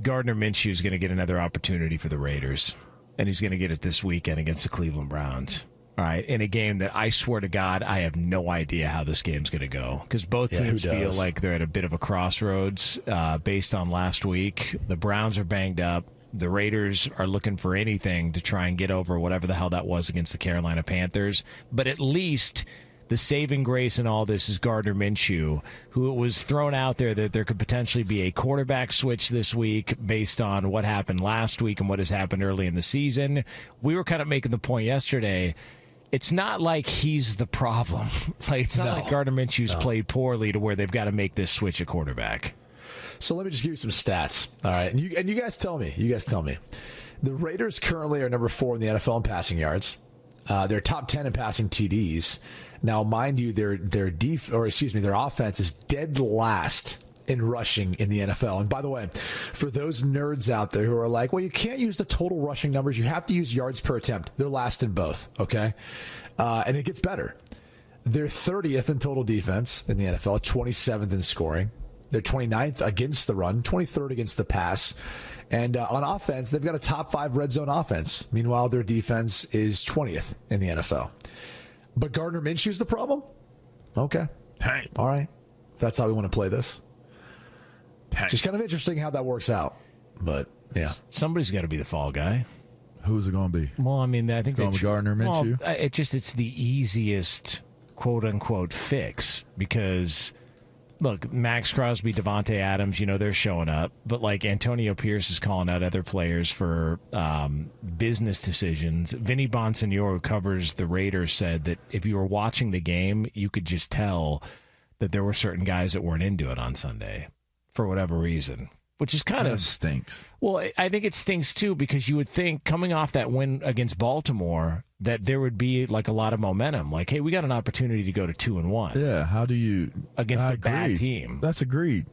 Gardner Minshew is going to get another opportunity for the Raiders, and he's going to get it this weekend against the Cleveland Browns. All right, in a game that I swear to God, I have no idea how this game's going to go because both teams feel like they're at a bit of a crossroads based on last week. The Browns are banged up. The Raiders are looking for anything to try and get over whatever the hell that was against the Carolina Panthers. But at least the saving grace in all this is Gardner Minshew, who it was thrown out there that there could potentially be a quarterback switch this week based on what happened last week and what has happened early in the season. We were kind of making the point yesterday. It's not like he's the problem. It's not like Gardner Minshew's played poorly to where they've got to make this switch at quarterback. So let me just give you some stats. All right. And you guys tell me. The Raiders currently are number 4 in the NFL in passing yards. They're top 10 in passing TDs. Now, mind you, their offense is dead last in rushing in the NFL. And by the way, for those nerds out there who are like, well, you can't use the total rushing numbers. You have to use yards per attempt. They're last in both, okay? And it gets better. They're 30th in total defense in the NFL, 27th in scoring. They're 29th against the run, 23rd against the pass. And on offense, they've got a top 5 red zone offense. Meanwhile, their defense is 20th in the NFL. But Gardner Minshew's the problem? Okay. Hey. All right. That's how we want to play this. Hey. Just kind of interesting how that works out. But, yeah. Somebody's got to be the fall guy. Who's it going to be? Well, I mean, I think going with Gardner Minshew. Well, it's the easiest quote-unquote fix because, look, Max Crosby, Devontae Adams, they're showing up. But, Antonio Pierce is calling out other players for business decisions. Vinny Bonsignore, who covers the Raiders, said that if you were watching the game, you could just tell that there were certain guys that weren't into it on Sunday for whatever reason. Which is kind of stinks. Well, I think it stinks too because you would think coming off that win against Baltimore that there would be a lot of momentum. Hey, we got an opportunity to go to 2-1. Yeah, how do you against a bad team? That's agreed.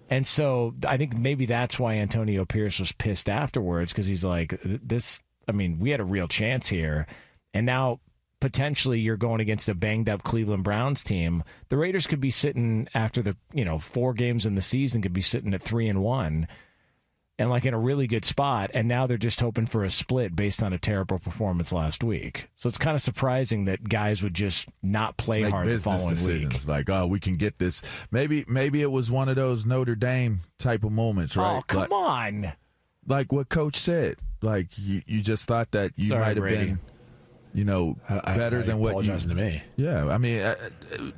And so I think maybe that's why Antonio Pierce was pissed afterwards because he's like, this. I mean, we had a real chance here, and now potentially you're going against a banged-up Cleveland Browns team. The Raiders could be sitting after the 4 games in the season could be sitting at 3-1 and in a really good spot, and now they're just hoping for a split based on a terrible performance last week. So it's kind of surprising that guys would just not play hard the following decisions. week. We can get this. Maybe it was one of those Notre Dame type of moments, right? Oh, come on. Like what Coach said. You just thought that you might have been better than what you... apologizing to me. Yeah, I mean,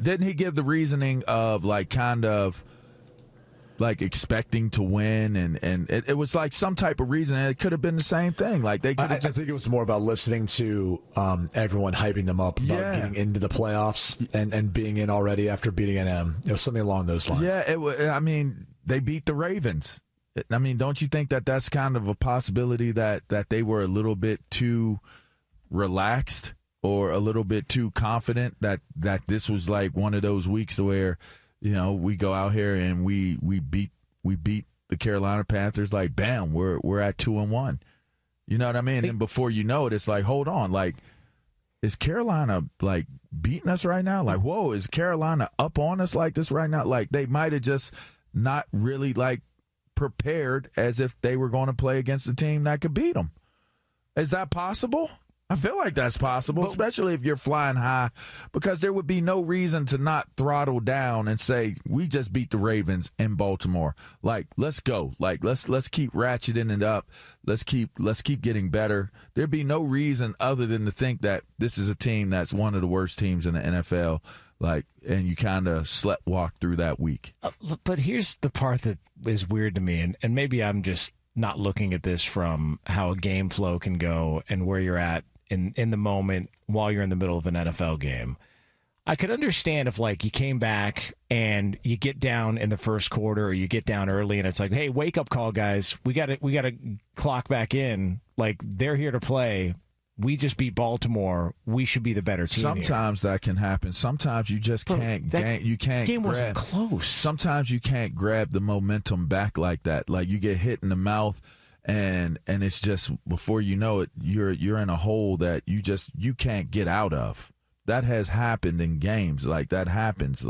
didn't he give the reasoning of expecting to win, and it was some type of reason, and it could have been the same thing. I think it was more about listening to everyone hyping them up about getting into the playoffs and being in already after beating NM. It was something along those lines. Yeah, I mean, they beat the Ravens. I mean, don't you think that that's kind of a possibility that they were a little bit too relaxed or a little bit too confident that this was one of those weeks where we go out here and we beat the Carolina Panthers bam, we're at 2-1, you know what I mean? And before you know it, it's hold on, is Carolina beating us right now? Whoa, is Carolina up on us like this right now? They might have just not really prepared as if they were going to play against a team that could beat them. Is that possible? I feel like that's possible, especially if you're flying high, because there would be no reason to not throttle down and say, we just beat the Ravens in Baltimore. Let's go. Let's keep ratcheting it up. Let's keep getting better. There'd be no reason other than to think that this is a team that's one of the worst teams in the NFL. And you kind of walk through that week. But here's the part that is weird to me, and maybe I'm just not looking at this from how a game flow can go and where you're at in the moment while you're in the middle of an NFL game. I could understand if you came back and you get down in the first quarter or you get down early and it's hey, wake up call, guys. We got to clock back in. They're here to play. We just beat Baltimore. We should be the better team. Sometimes that can happen. Sometimes you just can't. You can't. Game wasn't close. Sometimes you can't grab the momentum back like that. You get hit in the mouth, and it's just before you know it, you're in a hole that you can't get out of. That has happened in games. That happens.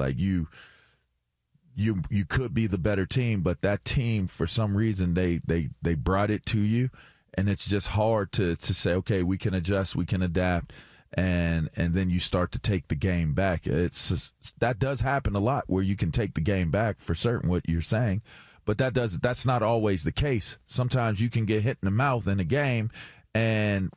you could be the better team, but that team, for some reason, they brought it to you, and it's just hard to say, okay, we can adjust, we can adapt, and then you start to take the game back. That does happen a lot, where you can take the game back for certain, what you're saying, but that's not always the case. Sometimes you can get hit in the mouth in a game, and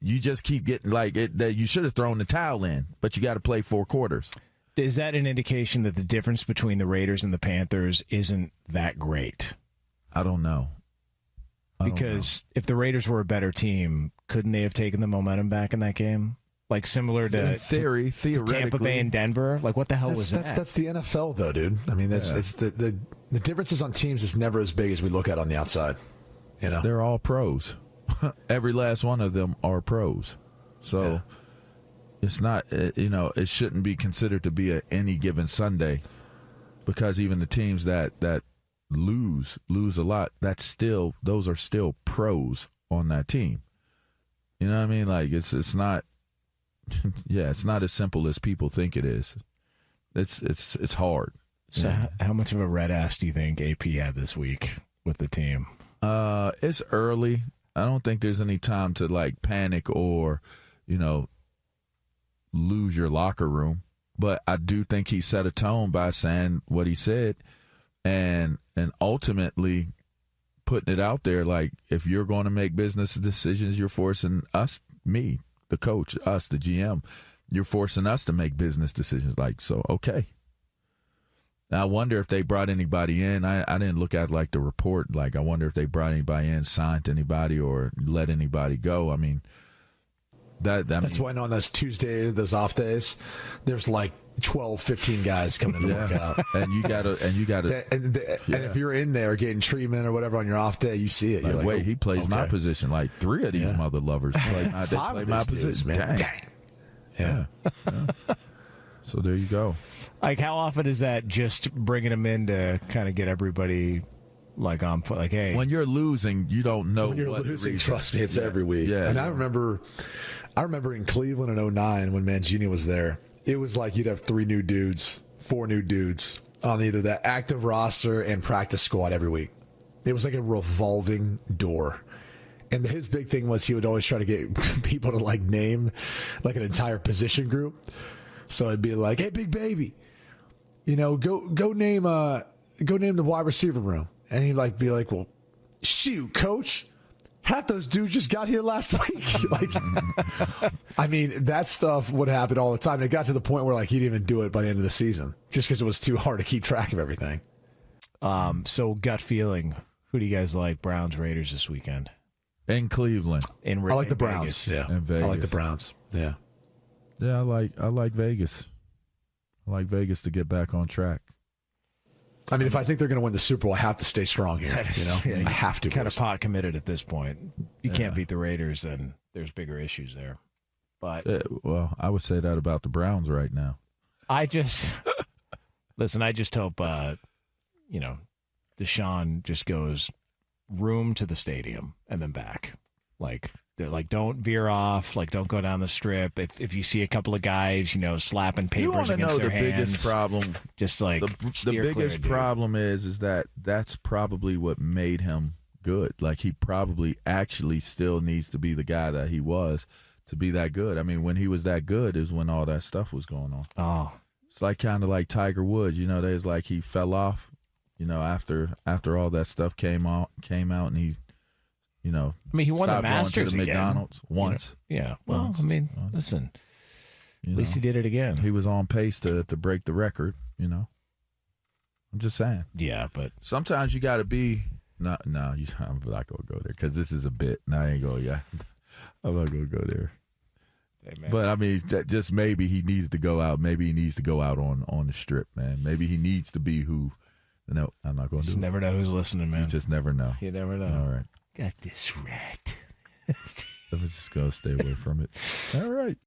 you just keep getting that you should have thrown the towel in, but you got to play 4 quarters. Is that an indication that the difference between the Raiders and the Panthers isn't that great? I don't know. Because if the Raiders were a better team, couldn't they have taken the momentum back in that game? Like similar to, theoretically, to Tampa Bay and Denver? Like, what the hell was that? That's the NFL, though, dude. I mean, it's the differences on teams is never as big as we look at on the outside. You know, they're all pros. Every last one of them are pros. So it's not, it shouldn't be considered to be any given Sunday, because even the teams that lose a lot, those are still pros on that team. You know what I mean? Like, it's not, it's not as simple as people think it is. It's hard. So how much of a red ass do you think AP had this week with the team? It's early. I don't think there's any time to panic or, lose your locker room. But I do think he set a tone by saying what he said, and ultimately putting it out there. Like, if you're going to make business decisions, you're forcing me, the coach, us, the GM, you're forcing us to make business decisions. So, okay. Now, I wonder if they brought anybody in. I didn't look at the report. I wonder if they brought anybody in, signed anybody, or let anybody go. I mean, that's why on those Tuesdays, those off days, there's 12, 15 guys coming to work out. And you gotta and if you're in there getting treatment or whatever on your off day, you see it. You're wait, he plays my position. 3 of these mother lovers play my position. Man. Dang. Yeah. So there you go. How often is that just bringing them in to kind of get everybody on foot? Hey, when you're losing, you don't know. When you're losing, trust me, it's every week. Yeah. And I remember in Cleveland in 2009 when Mangini was there, it was you'd have 4 new dudes on either that active roster and practice squad every week. It was like a revolving door. And his big thing was he would always try to get people to name an entire position group. So it'd be hey, big baby, go name the wide receiver room. And he'd be well, shoot, coach, half those dudes just got here last week. I mean, that stuff would happen all the time. It got to the point where he didn't even do it by the end of the season, just because it was too hard to keep track of everything. So gut feeling, who do you guys like? Browns, Raiders this weekend in Cleveland. I like the Browns. Vegas. Yeah, in Vegas. I like the Browns. Yeah. Yeah, I like Vegas. I like Vegas to get back on track. I mean, if I think they're going to win the Super Bowl, I have to stay strong here. I have to. Kind of pot committed at this point. You can't beat the Raiders, then there's bigger issues there. But well, I would say that about the Browns right now. I just hope Deshaun just goes room to the stadium and then back. Don't veer off. Don't go down the strip. If you see a couple of guys, slapping papers against their hands. Biggest problem. Just the biggest problem is that that's probably what made him good. He probably actually still needs to be the guy that he was to be that good. I mean, when he was that good is when all that stuff was going on. Oh, it's kind of like Tiger Woods. There's he fell off. After all that stuff came out, and he. I mean, he won the Masters again. McDonald's once. Yeah. Well, once. I mean, listen. At least he did it again. He was on pace to break the record. I'm just saying. Yeah, but sometimes you got to be. No, I'm not gonna go there because this is a bit. No, I ain't going. Yeah, I'm not gonna go there. Hey, but I mean, just maybe he needs to go out. Maybe he needs to go out on the strip, man. Maybe he needs to be who. No, I'm not going to do it. You never know who's listening, man. You just never know. You never know. All right. Got this right. I'm just going to stay away from it. All right.